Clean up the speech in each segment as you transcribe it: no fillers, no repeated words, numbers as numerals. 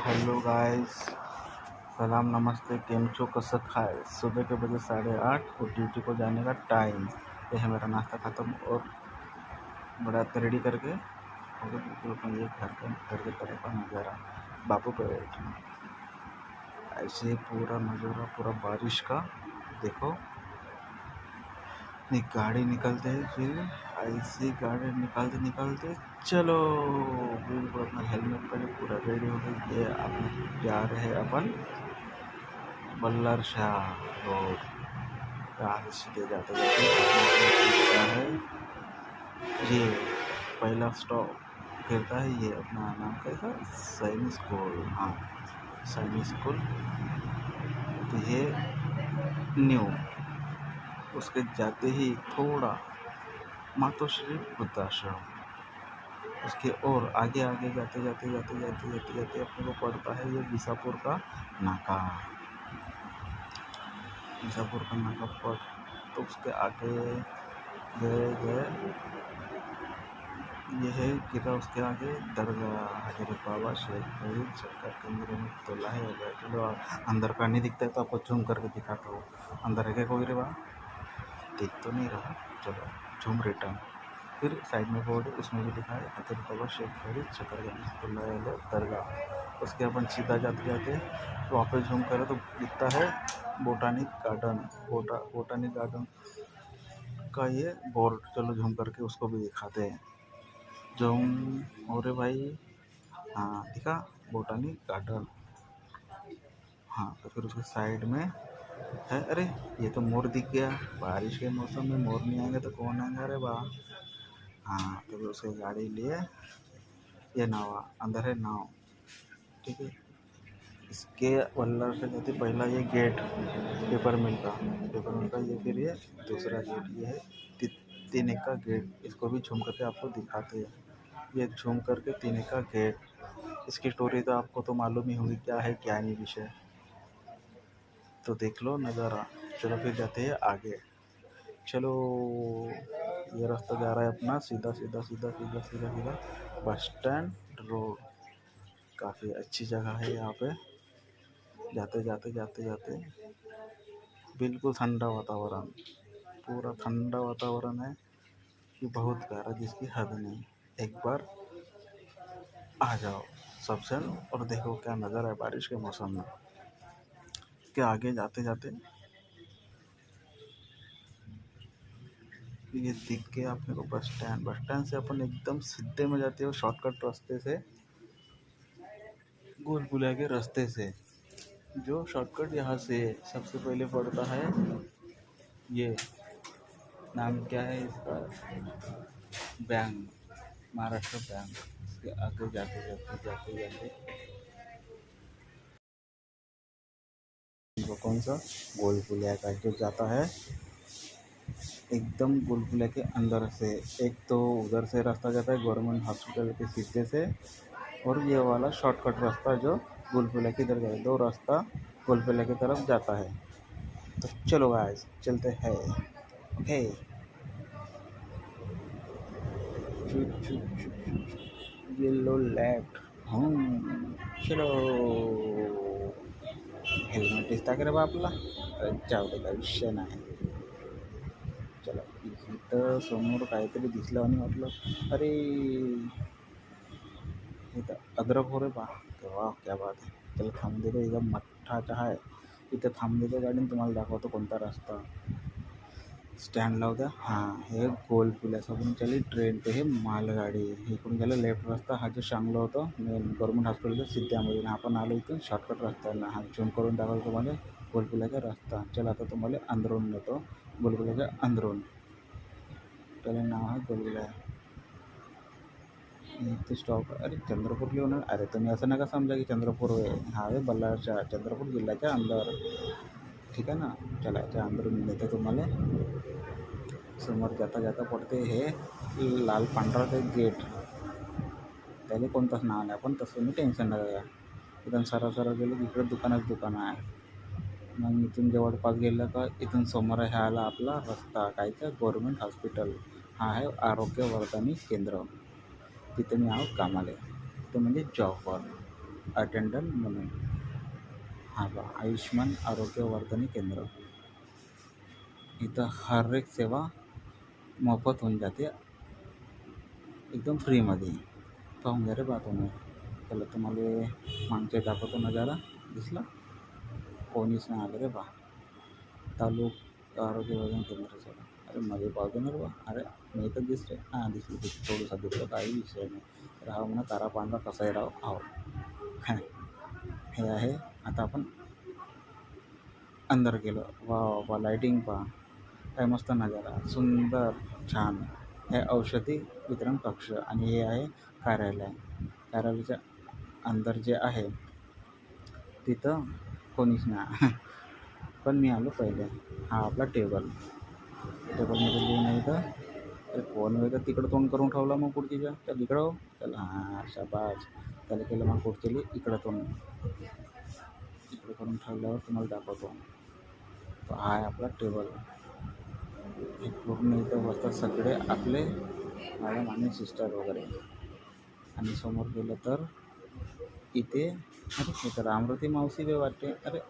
Hello guys, सलाम नमस्ते, केम छो, कसं खाए। सुबह के बजे 8:30 और ड्यूटी को जाने का टाइम। ये है मेरा नाश्ता ख़त्म और बड़ा रेडी करके और बिल्कुल अपने ये घर के तरफ का नज़ारा बापू पे बैठा ऐसे पूरा नज़ारा पूरा बारिश का। देखो गाड़ी निकलते है, फिर ऐसी गाड़ी निकालते निकालते चलो बिल्कुल अपना हेलमेट पहले पूरा रेडी हो गई। ये अपन जा रहे हैं अपन बल्लर शाह रोड। यहाँ से सीधे जाते जाते है ये पहला स्टॉप गिरता है। ये अपना नाम कैसा सैनिक स्कूल। हाँ, सैनिक स्कूल। तो ये न्यू उसके जाते ही थोड़ा मातोश्री वृद्धाश्रम। उसके और आगे आगे जाते जाते जाते जाते जाते जाते अपने को पड़ता है ये विसापुर का नाका। विसापुर का नाका पर तो उसके आगे गए गए ये है गिरा। उसके आगे दरगाह हजरत बाबा शेख फरीद सरकार केंद्र में तोला है। चलो अंदर का नहीं दिखता है तो आपको झूम करके दिखाता हूँ। अंदर है क्या कोई रे बा? दिख तो नहीं रहा। चलो झूम रिटर्न। फिर साइड में बोर्ड उसमें भी लिखा है हजरत बाबा शेख फरीद शकरगंज दरगाह। उसके अपन सीधा जाते जाते वापस झूम करें तो दिखता है बोटानिक गार्डन। बोटानिक गार्डन का ये बोर्ड। चलो झूम करके उसको भी दिखाते हैं। झूम और भाई, हाँ दिखा बोटानिक गार्डन। हाँ तो फिर उसके साइड में है, अरे ये तो मोर दिख गया। बारिश के मौसम में मोर नहीं आएंगे तो कौन आएगा रे बा। हाँ तो फिर उसकी गाड़ी लिए ये नाव अंदर है नाव। ठीक है, इसके वल्लर से जाते पहला ये गेट पेपर मिल का ये, फिर ये दूसरा गेट ये है तीन एक का गेट। इसको भी झूम करके आपको दिखाते हैं। ये झूम करके तीन एक का गेट। इसकी स्टोरी तो आपको तो मालूम ही होगी क्या है क्या नहीं विषय, तो देख लो नज़ारा। चलो फिर जाते हैं आगे। चलो ये रास्ता जा रहा है अपना सीधा सीधा सीधा सीधा सीधा सीधा बस स्टैंड रोड। काफ़ी अच्छी जगह है यहाँ पे। जाते जाते जाते जाते बिल्कुल ठंडा वातावरण, पूरा ठंडा वातावरण है कि बहुत प्यारा जिसकी हद नहीं। एक बार आ जाओ सबसे और देखो क्या नज़ारा है बारिश के मौसम में। के आगे जाते जाते ये दिख के आपने को बस स्टैंड से अपन एकदम सीधे में जाते हो शॉर्टकट रास्ते से, गोल बुला के रास्ते से। जो शॉर्टकट यहाँ से सबसे पहले पड़ता है ये नाम क्या है इसका, बैंक, महाराष्ट्र बैंक। इसके आगे जाते जाते जाते जाते वो कौन सा गोल पुलिया का जो जाता है एकदम गोल पुलिया के अंदर से। एक तो उधर से रास्ता जाता है गवर्नमेंट हॉस्पिटल के सीधे से, और ये वाला शॉर्टकट रास्ता जो गोल पुलिया की इधर जाता है। दो रास्ता गोल पुलिया की तरफ जाता है। तो चलो गाइस चलते हैं। ओके, येलो लेफ्ट चलो। हेल्मेट दिसता का रे बा आपला? अरे जाऊ दे, काय विषय नाही. चला इथं समोर काहीतरी दिसलं आणि म्हटलं अरे इथं अद्रक हो रे बा. वाह क्या बात आहे. त्याला थांब देतो, एकदम मठ्ठा चहा आहे. इथं थांब देतो गाडी, तुम्हाला दाखवतो कोणता रस्ता. स्टँड लावता. हां, हे गोल पुलाच्याकडून चालली ट्रेन ते हे मालगाडी. इकडून गेलं लेफ्ट रस्ता. हा जो सांगलो होतो गव्हर्मेंट हॉस्पिटलच्या सिद्ध्यामध्ये. आपण आलो इथून शॉर्टकट रस्ता आहे. हा झूम करून दाखवतो तुम्हाला गोलपुलाचा रस्ता. चला आता तुम्हाला अंदरून नेतो गोलपुलाच्या अंदरून. त्याला नाव आहे गोलपुला. इथे स्टॉप. अरे चंद्रपूर लिहून. अरे तुम्ही असं नका समजा की चंद्रपूर हा आहे बल्लारच्या चंद्रपूर जिल्ह्याच्या अंदर. ठीक आहे ना. चला याच्या अंदरून नेतो तुम्हाला. समोर जाता जाता पडते हे लाल पांढरा ते गेट. त्याला कोणतंच नाव नाही, पण तसं मी टेन्शन नका घ्या. इथून सरळ गेलं इकडे दुकानं आहे. मग इथून जवळपास गेलं का इथून समोर आहे आला आपला रस्ता कायचा गव्हर्मेंट हॉस्पिटल. हा आहे आरोग्य वर्धनी केंद्र. तिथे मी आहो कामाला, ते म्हणजे जॉबवर. अटेंडंट म्हणून. हा बा आयुष्यमान आरोग्य वर्धिनी केंद्र. इथं हर एक सेवा मोफत होऊन जाते, एकदम फ्रीमध्ये. पाहून घ्या रे बा तुम्ही. चला तुम्हाला मागचे दाखवतो नजारा. दिसला? कोणीच नाही आलं रे बा. तालुका आरोग्य वर्धन केंद्राचं. अरे मध्ये पावतो ना रे बा. अरे मी तर दिसते. हां दिसली थोडंसं दिसलं, काही विषय नाही. राहा म्हणा तारा पांढरा कसाही राहो. हो हे आहे. आता आपण अंदर गेलो. वा वा लाईटिंग पहा, काय मस्त नजारा, सुंदर छान. हे औषधी वितरण कक्ष आणि हे आहे कार्यालय. कार्यालयाच्या अंदर जे आहे तिथं कोणीच नाही. पण मी आलो पहिले. हा आपला टेबलमध्ये लिहून आहे इथं. अरे कोण वेगळं तिकडं तोंड करून ठेवला मग खुर्चीच्या त्याला इकडं. त्याला हां शाबास. त्याला केलं मग खुर्चीला इकडं तोंड. इकडं करून ठेवल्यावर तुम्हाला दाखवतो. तो हा आहे आपला टेबल. हे पूर्ण इथं बसतात सगळे आपले मॅडम आणि सिस्टर वगैरे. आणि समोर गेलं तर इथे अरे इथं रामरती मावशी बी वाटते. अरे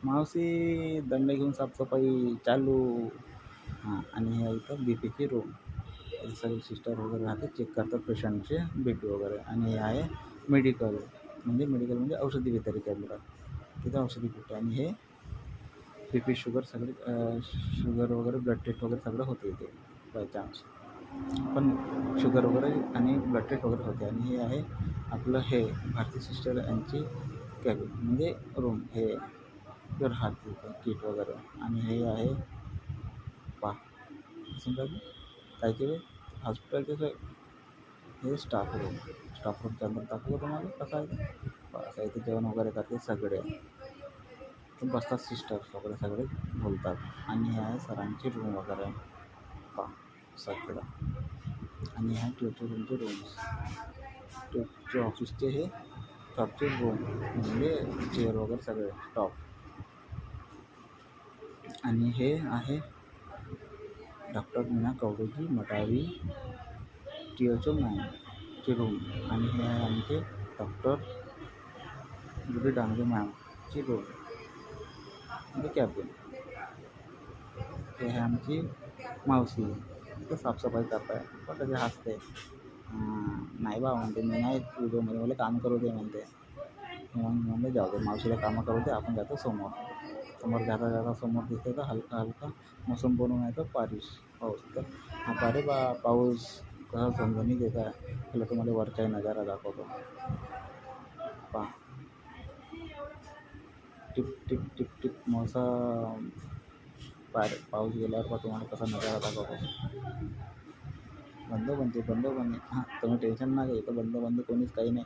मावशी दंड घेऊन साफसफाई चालू. हां आणि हे इथं बी पीची रूम. सगळे सिस्टर वगैरे राहते, चेक करतात पेशंटचे बी पी वगैरे. आणि हे आहे मेडिकल म्हणजे औषधी वितरण केंद्र. तिथं औषधी भेटते. आणि हे बी पी शुगर सगळे शुगर वगैरे ब्लड टेस्ट वगैरे सगळं होते इथे बाय चान्स. पण शुगर वगैरे आणि ब्लड टेस्ट वगैरे होते. आणि हे आहे आपलं हे भारती सिस्टर यांची कॅबिन म्हणजे रूम. हे राहते किट वगैरे. आणि हे आहे पा समजा काय केलं हॉस्पिटलचे हे स्टाफ रूमच्या अंदर दाखवलं तुम्हाला कसं आहे. असं इथे जेवण वगैरे करते सगळे. बसतात सिस्टर्स वगैरे सगळे बोलतात. आणि हे आहे सरांची रूम वगैरे पा सगळं. आणि ह्या ट्युटोरियलचे रूम्स ट्यूटरचे ऑफिसचे हे टॉपचे रूम म्हणजे चेअर वगैरे सगळे टॉप. आणि हे आहे डॉक्टर मीना कवडेजी मटारी टीओचो मॅमचे रूम. आणि हे आहे आमचे डॉक्टर जुडी डांगे मॅमची रूम म्हणजे कॅबिन. हे आहे आमची मावशी. तर साफसफाई करताय पण कधी हसते. नाही बा म्हणते मी नाही व्हिडिओमध्ये मला काम करू दे म्हणते. मग म्हणलं जाऊ दे मावशीला कामं करू दे, आपण जातो समोर जाता समोर दिसते तर हलका हलका मोसम बनवून आहे तर पाऊस. तर हा पारे बा पाऊस कसा झणझणीत येत आहे. त्याला तुम्हाला वरचा नजारा दाखवतो पा. टिप टिप टिप टिप मोसम. पाऊस गेल्यावर पा तुम्हाला कसा नजारा दाखवतो. बंद बनते. हां तुम्ही टेन्शन नका, इथं बंद कोणीच काही नाही.